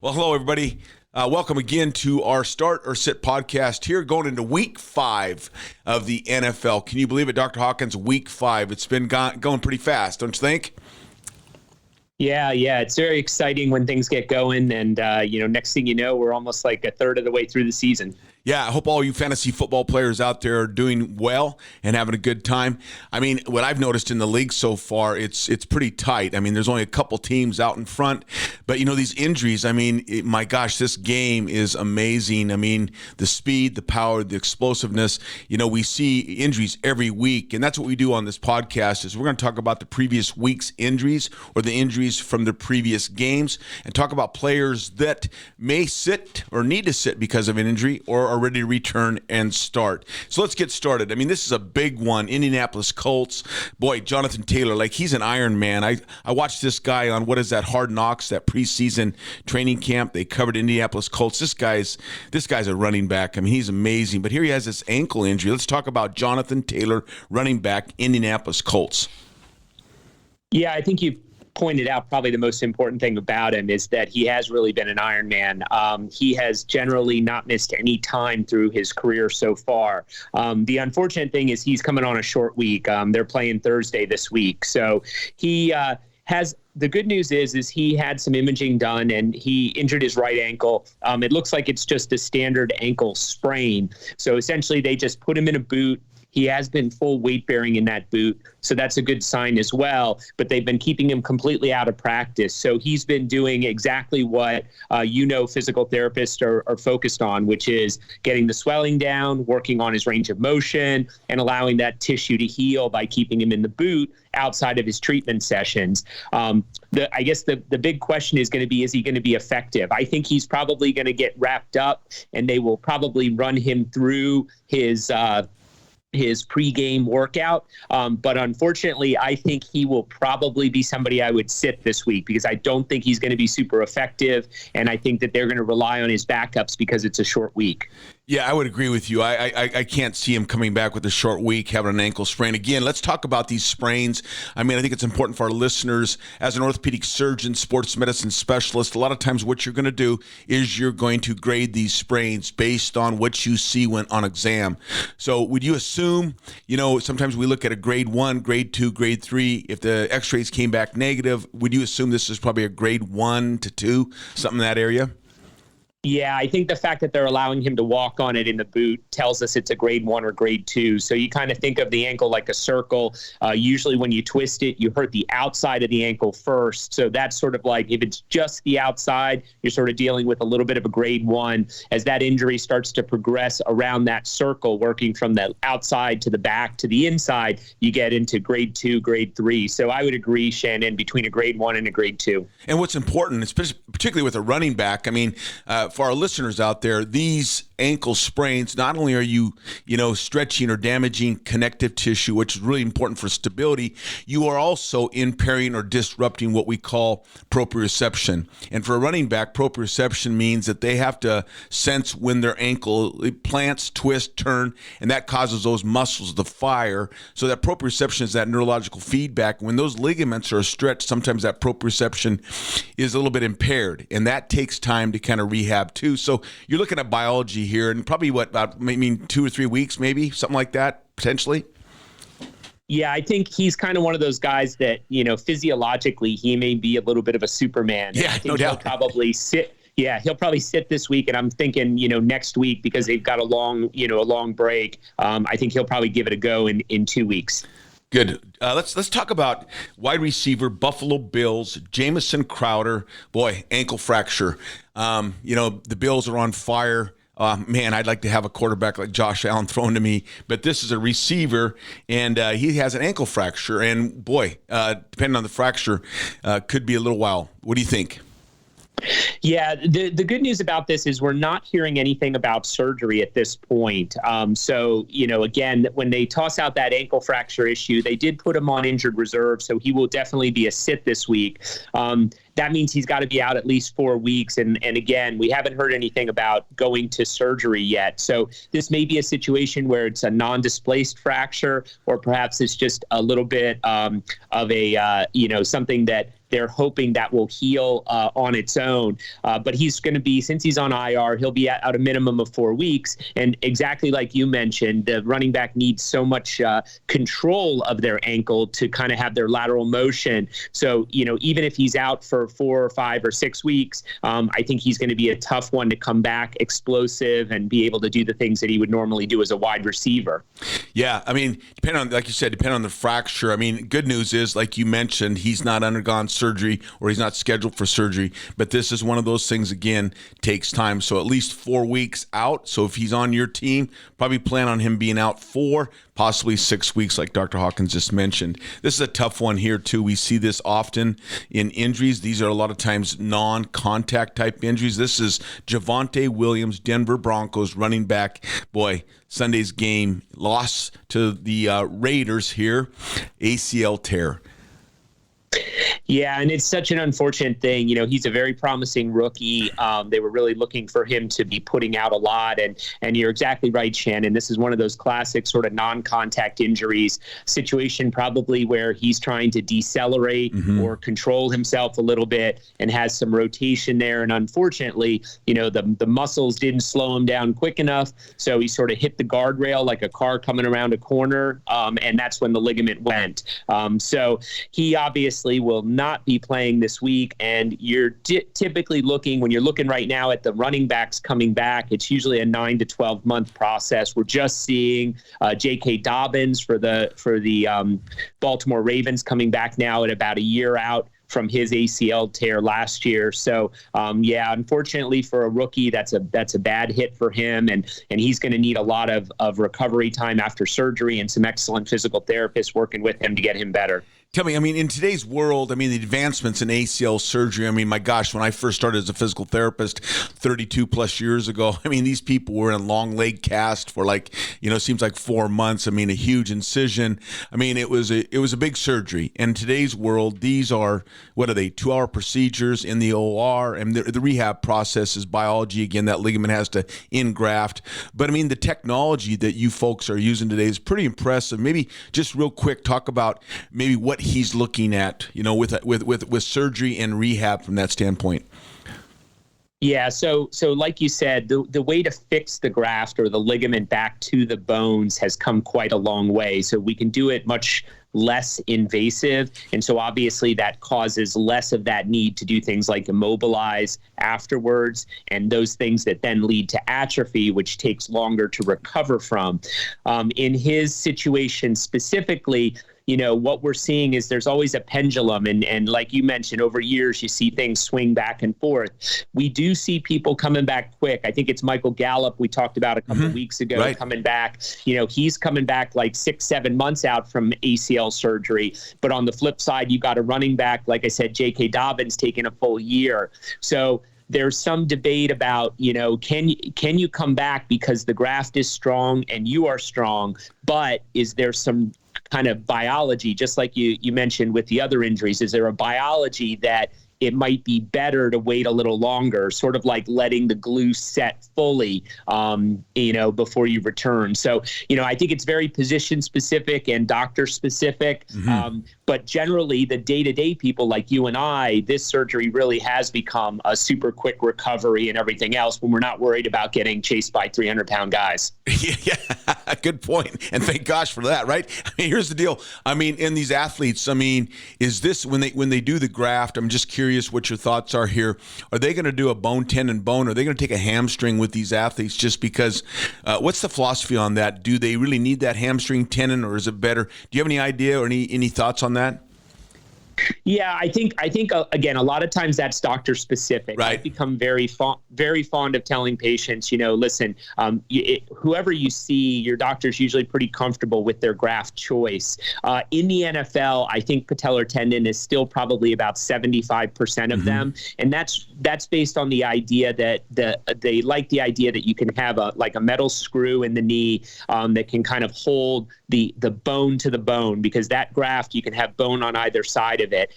Well, hello, everybody. Welcome again to our Start or Sit podcast here, going into week 5 of the NFL. Can you believe it, Dr. Hawkins? Week 5. It's been going pretty fast, don't you think? Yeah. It's very exciting when things get going. And, next thing you know, we're almost like a third of the way through the season. Yeah, I hope all you fantasy football players out there are doing well and having a good time. I mean, what I've noticed in the league so far, it's pretty tight. I mean, there's only a couple teams out in front. But, these injuries, my gosh, this game is amazing. I mean, the speed, the power, the explosiveness. We see injuries every week. And that's what we do on this podcast is we're going to talk about the previous week's injuries or the injuries from the previous games and talk about players that may sit or need to sit because of an injury or are ready to return and start. So let's get started. I mean, this is a big one. Indianapolis Colts. Boy, Javonte Taylor, he's an Iron Man. I watched this guy on Hard Knocks, that preseason training camp. They covered Indianapolis Colts. This guy's a running back. I mean, he's amazing. But here he has this ankle injury. Let's talk about Javonte Taylor, running back, Indianapolis Colts. Yeah, I think you've pointed out probably the most important thing about him is that he has really been an Iron Man. He has generally not missed any time through his career so far. The unfortunate thing is he's coming on a short week. They're playing Thursday this week. So he has the good news is he had some imaging done and he injured his right ankle. It looks like it's just a standard ankle sprain. So essentially they just put him in a boot. He has been full weight bearing in that boot, so that's a good sign as well. But they've been keeping him completely out of practice. So he's been doing exactly what physical therapists are focused on, which is getting the swelling down, working on his range of motion, and allowing that tissue to heal by keeping him in the boot outside of his treatment sessions. I guess the big question is going to be, is he going to be effective? I think he's probably going to get wrapped up, and they will probably run him through his pregame workout. But unfortunately, I think he will probably be somebody I would sit this week because I don't think he's going to be super effective. And I think that they're going to rely on his backups because it's a short week. Yeah, I would agree with you. I can't see him coming back with a short week, having an ankle sprain. Again, let's talk about these sprains. I think it's important for our listeners. As an orthopedic surgeon, sports medicine specialist, a lot of times what you're going to do is you're going to grade these sprains based on what you see when on exam. So would you assume, sometimes we look at a grade 1, grade 2, grade 3. If the x-rays came back negative, would you assume this is probably a grade 1 to 2, something in that area? Yeah, I think the fact that they're allowing him to walk on it in the boot tells us it's a grade 1 or grade 2. So you kind of think of the ankle like a circle. Usually when you twist it, you hurt the outside of the ankle first. So that's sort of like if it's just the outside, you're sort of dealing with a little bit of a grade 1. As that injury starts to progress around that circle, working from the outside to the back to the inside, you get into grade 2, grade 3. So I would agree, Shannon, between a grade 1 and a grade 2. And what's important, especially particularly with a running back, for our listeners out there, these ankle sprains, not only are you, stretching or damaging connective tissue, which is really important for stability, you are also impairing or disrupting what we call proprioception. And for a running back, proprioception means that they have to sense when their ankle plants, twist, turn, and that causes those muscles to fire. So that proprioception is that neurological feedback. When those ligaments are stretched, sometimes that proprioception is a little bit impaired, and that takes time to kind of rehab too. So you're looking at biology here, and probably 2 or 3 weeks, maybe something like that, potentially. Yeah, I think he's kind of one of those guys that, physiologically, he may be a little bit of a Superman. Yeah, I think no doubt. He'll probably sit. Yeah, he'll probably sit this week, and I'm thinking, next week because they've got a long break. I think he'll probably give it a go in 2 weeks. Good. Let's talk about wide receiver, Buffalo Bills, Jamison Crowder. Boy, ankle fracture. The Bills are on fire. Man, I'd like to have a quarterback like Josh Allen thrown to me. But this is a receiver, and he has an ankle fracture. And, boy, depending on the fracture, could be a little while. What do you think? Yeah, the good news about this is we're not hearing anything about surgery at this point. So, again, when they toss out that ankle fracture issue, they did put him on injured reserve, so he will definitely be a sit this week. that means he's got to be out at least 4 weeks. And again, we haven't heard anything about going to surgery yet. So this may be a situation where it's a non-displaced fracture, or perhaps it's just a little bit of a, something that they're hoping that will heal on its own. But he's going to be, since he's on IR, he'll be out a minimum of 4 weeks. And exactly like you mentioned, the running back needs so much control of their ankle to kind of have their lateral motion. So, even if he's out for 4 or 5 or 6 weeks, I think he's going to be a tough one to come back explosive and be able to do the things that he would normally do as a wide receiver. Yeah, I mean, like you said, depending on the fracture. I mean, good news is, like you mentioned, he's not undergone surgery, or he's not scheduled for surgery, but this is one of those things, again, takes time. So at least 4 weeks out. So if he's on your team, probably plan on him being out 4, possibly 6 weeks, like Dr. Hawkins just mentioned. This is a tough one here too. We see this often in injuries. These are a lot of times non-contact type injuries. This is Javonte Williams, Denver Broncos running back. Boy, Sunday's game, loss to the Raiders here, ACL tear. Yeah, and it's such an unfortunate thing. He's a very promising rookie. They were really looking for him to be putting out a lot. And you're exactly right, Shannon. This is one of those classic sort of non-contact injuries situation, probably where he's trying to decelerate or control himself a little bit and has some rotation there. And unfortunately, the muscles didn't slow him down quick enough. So he sort of hit the guardrail like a car coming around a corner. And that's when the ligament went. So he obviously will not be playing this week, and you're typically looking, when you're looking right now at the running backs coming back, it's usually a 9 to 12 month process. We're just seeing J.K. Dobbins for the Baltimore Ravens coming back now at about a year out from his ACL tear last year. So, unfortunately for a rookie, that's a bad hit for him, and he's going to need a lot of recovery time after surgery and some excellent physical therapists working with him to get him better. Tell me, in today's world, the advancements in ACL surgery, my gosh, when I first started as a physical therapist 32 plus years ago, these people were in long leg cast for seems like 4 months. A huge incision. It was a big surgery. And in today's world, these are, 2-hour procedures in the OR, and the rehab process is biology. Again, that ligament has to engraft. But the technology that you folks are using today is pretty impressive. Maybe just real quick, talk about maybe what he's looking at, with surgery and rehab from that standpoint. Yeah, so like you said, the way to fix the graft or the ligament back to the bones has come quite a long way. So we can do it much less invasive. And so obviously that causes less of that need to do things like immobilize afterwards, and those things that then lead to atrophy, which takes longer to recover from. In his situation specifically, what we're seeing is there's always a pendulum. And like you mentioned, over years, you see things swing back and forth. We do see people coming back quick. I think it's Michael Gallup we talked about a couple of weeks ago, right, coming back. He's coming back like 6-7 months out from ACL surgery. But on the flip side, you got a running back, like I said, J.K. Dobbins taking a full year. So there's some debate about, can you come back because the graft is strong and you are strong, but is there some kind of biology, just like you mentioned with the other injuries? Is there a biology that it might be better to wait a little longer, sort of like letting the glue set fully, before you return? So, I think it's very position specific and doctor specific. But generally, the day-to-day people like you and I, this surgery really has become a super quick recovery and everything else when we're not worried about getting chased by 300-pound guys. Yeah, good point. And thank gosh for that, right? Here's the deal. In these athletes, is this, when they do the graft, I'm just curious what your thoughts are here. Are they going to do a bone, tendon, bone? Are they going to take a hamstring with these athletes just because? What's the philosophy on that? Do they really need that hamstring tendon, or is it better? Do you have any idea or any thoughts on that? Yeah, I think again, a lot of times that's doctor specific. Right. I've become very fond of telling patients, listen, whoever you see, your doctor's usually pretty comfortable with their graft choice. In the NFL, I think patellar tendon is still probably about 75% of them, and that's based on the idea that they like the idea that you can have a metal screw in the knee that can kind of hold the bone to the bone, because that graft, you can have bone on either side of of it.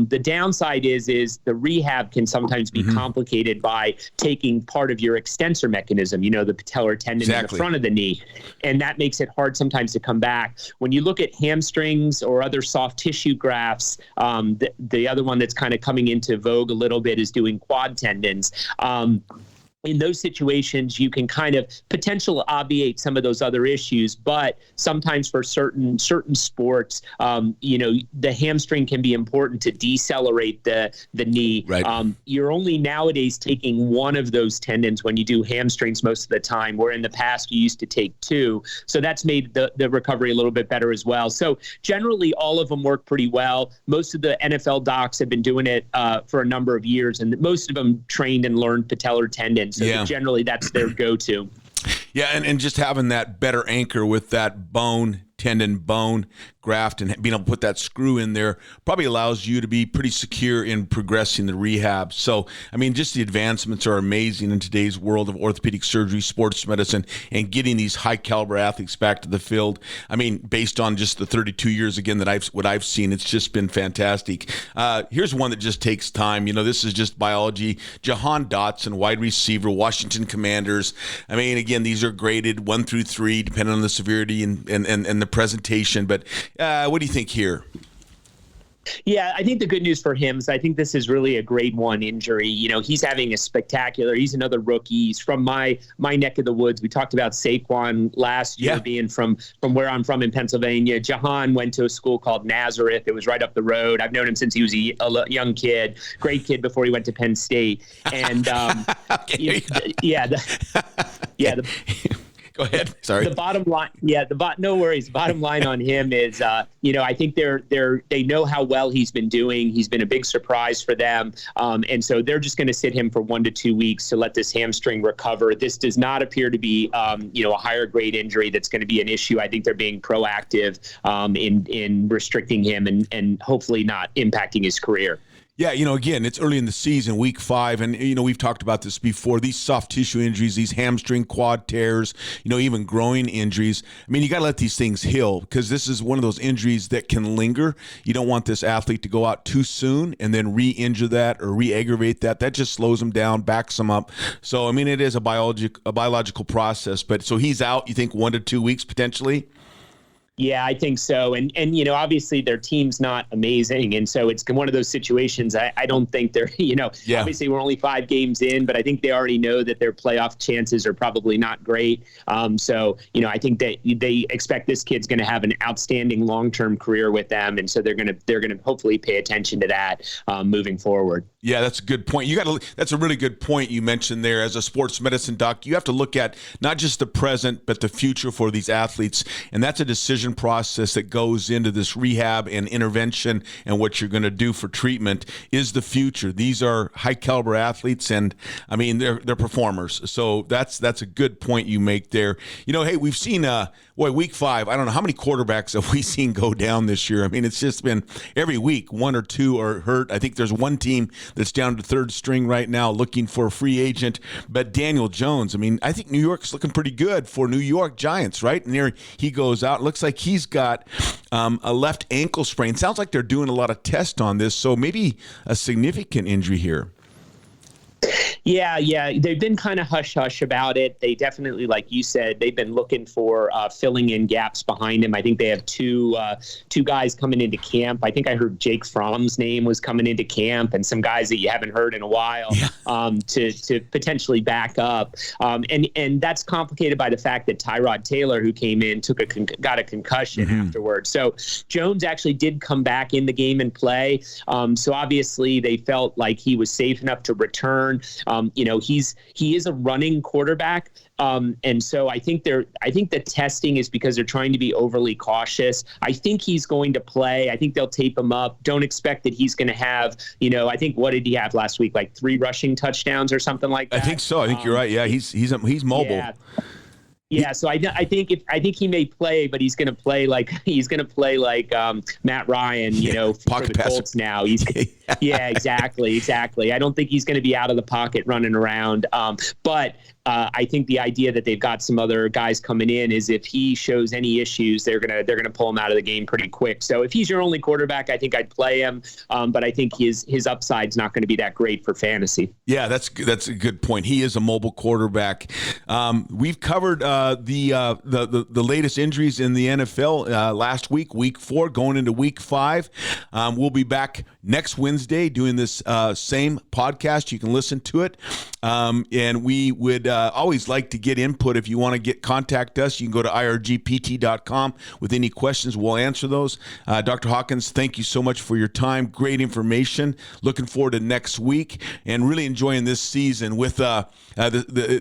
The downside is the rehab can sometimes be complicated by taking part of your extensor mechanism, the patellar tendon in the front of the knee. And that makes it hard sometimes to come back. When you look at hamstrings or other soft tissue grafts, the other one that's kind of coming into vogue a little bit is doing quad tendons. In those situations, you can kind of potentially obviate some of those other issues, but sometimes for certain sports, the hamstring can be important to decelerate the knee. Right. You're only nowadays taking one of those tendons when you do hamstrings most of the time, where in the past you used to take two. So that's made the recovery a little bit better as well. So generally, all of them work pretty well. Most of the NFL docs have been doing it for a number of years, and most of them trained and learned patellar tendons. So generally, that's their go-to. Yeah, and just having that better anchor with that tendon bone graft and being able to put that screw in there probably allows you to be pretty secure in progressing the rehab. So, I mean, just the advancements are amazing in today's world of orthopedic surgery, sports medicine, and getting these high caliber athletes back to the field. I mean, based on just the 32 years again what I've seen, it's just been fantastic. Here's one that just takes time. This is just biology. Jahan Dotson, wide receiver, Washington Commanders. I mean, again, these are graded 1 through 3, depending on the severity and the presentation. But what do you think here? Yeah, I think the good news for him is I think this is really a grade 1 injury. He's having he's another rookie. He's from my neck of the woods. We talked about Saquon last year being from where I'm from in Pennsylvania. Jahan went to a school called Nazareth. It was right up the road. I've known him since he was a young kid, great kid before he went to Penn State. And Go ahead. Sorry. The bottom line, no worries. Bottom line on him is, I think they know how well he's been doing. He's been a big surprise for them, and so they're just going to sit him for 1 to 2 weeks to let this hamstring recover. This does not appear to be, a higher grade injury that's going to be an issue. I think they're being proactive in restricting him and hopefully not impacting his career. Yeah, again, it's early in the season, week 5, and, we've talked about this before. These soft tissue injuries, these hamstring, quad tears, even groin injuries. I mean, you got to let these things heal because this is one of those injuries that can linger. You don't want this athlete to go out too soon and then re-injure that or re-aggravate that. That just slows them down, backs them up. So, I mean, it is a biological process. But so he's out, you think, 1 to 2 weeks potentially? Yeah, I think so. And obviously their team's not amazing. And so it's one of those situations. I don't think they're, obviously we're only 5 games in, but I think they already know that their playoff chances are probably not great. So, I think they expect this kid's going to have an outstanding long-term career with them. And so they're going to hopefully pay attention to that moving forward. Yeah, that's a good point. That's a really good point you mentioned there. As a sports medicine doc, you have to look at not just the present, but the future for these athletes. And that's a decision process that goes into this rehab and intervention and what you're going to do for treatment is the future. These are high caliber athletes, and I mean they're performers. So that's a good point you make there. Hey, we've seen week 5. I don't know how many quarterbacks have we seen go down this year. I mean, it's just been every week 1 or 2 are hurt. I think there's one team that's down to 3rd string right now looking for a free agent. But Daniel Jones, I mean, I think New York's looking pretty good for New York Giants, right? And there he goes out. It looks like he's got a left ankle sprain. Sounds like they're doing a lot of tests on this, so maybe a significant injury here. Yeah. They've been kind of hush-hush about it. They definitely, like you said, they've been looking for filling in gaps behind him. I think they have two guys coming into camp. I think I heard Jake Fromm's name was coming into camp and some guys that you haven't heard in a while to potentially back up. And that's complicated by the fact that Tyrod Taylor, who came in, got a concussion afterwards. So Jones actually did come back in the game and play. So obviously they felt like he was safe enough to return. He is a running quarterback. And so I think the testing is because they're trying to be overly cautious. I think he's going to play. I think they'll tape him up. Don't expect that he's going to have, I think, what did he have last week? Like 3 rushing touchdowns or something like that. I think so. I think you're right. Yeah. He's mobile. Yeah. Yeah, so I think he may play, but he's going to play like Matt Ryan, for the Colts now. Yeah, exactly. I don't think he's going to be out of the pocket running around. But I think the idea that they've got some other guys coming in is if he shows any issues, they're gonna pull him out of the game pretty quick. So if he's your only quarterback, I think I'd play him. But I think his upside's not going to be that great for fantasy. Yeah, that's a good point. He is a mobile quarterback. We've covered the latest injuries in the NFL last week, week 4, going into week 5. We'll be back next Wednesday doing this same podcast. You can listen to it. And we would always like to get input. If you want to contact us, you can go to irgpt.com with any questions. We'll answer those. Dr. Hawkins, thank you so much for your time. Great information. Looking forward to next week and really enjoying this season. With the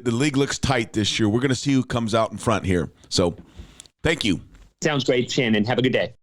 league looks tight this year. We're going to see who comes out in front here. So thank you. Sounds great, Shannon. Have a good day.